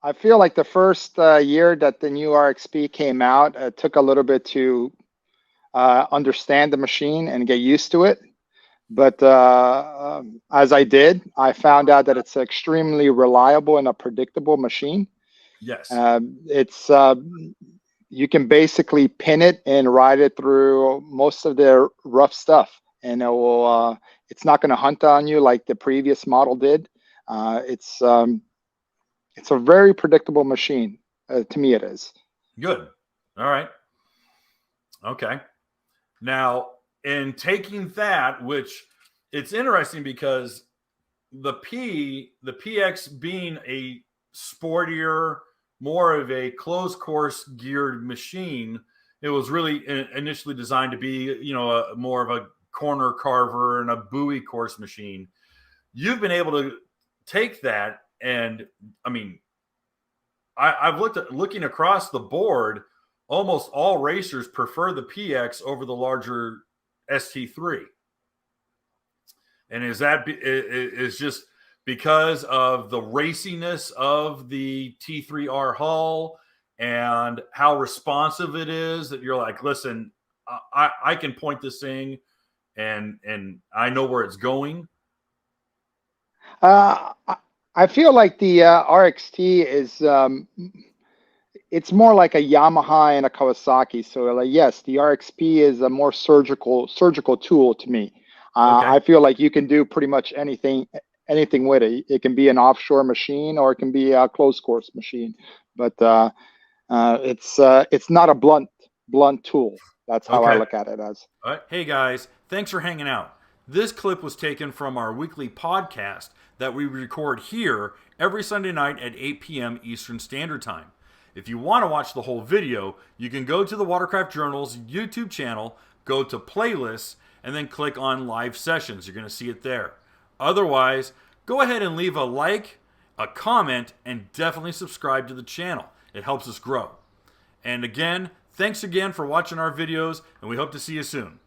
I feel like the first year that the new RXP came out, it took a little bit to understand the machine and get used to it. But as I did, I found out that it's an extremely reliable and a predictable machine. Yes. It's you can basically pin it and ride it through most of the rough stuff, and it's not going to hunt on you like the previous model did. It's a very predictable machine. To me, it is. Good. All right. Okay. Now, in taking that, which it's interesting because the PX being a sportier, more of a closed course geared machine, it was really initially designed to be, more of a corner carver and a buoy course machine. You've been able to take that, and I mean, I've looking across the board. Almost all racers prefer the PX over the larger ST3. And is just because of the raciness of the T3R hull and how responsive it is that you're like, listen, I can point this thing and I know where it's going. I feel like the RXT is it's more like a Yamaha and a Kawasaki. So like, yes, the RXP is a more surgical tool to me. Okay. I feel like you can do pretty much anything with it. It can be an offshore machine or it can be a closed course machine, but it's not a blunt tool. That's how I Okay. look at it as. All right. Hey guys, thanks for hanging out. This clip was taken from our weekly podcast that we record here every Sunday night at 8 p.m. Eastern Standard Time. If you want to watch the whole video, you can go to the Watercraft Journal's YouTube channel, go to playlists, and then click on live sessions. You're going to see it there. Otherwise, go ahead and leave a like, a comment, and definitely subscribe to the channel. It helps us grow. And again, thanks again for watching our videos, and we hope to see you soon.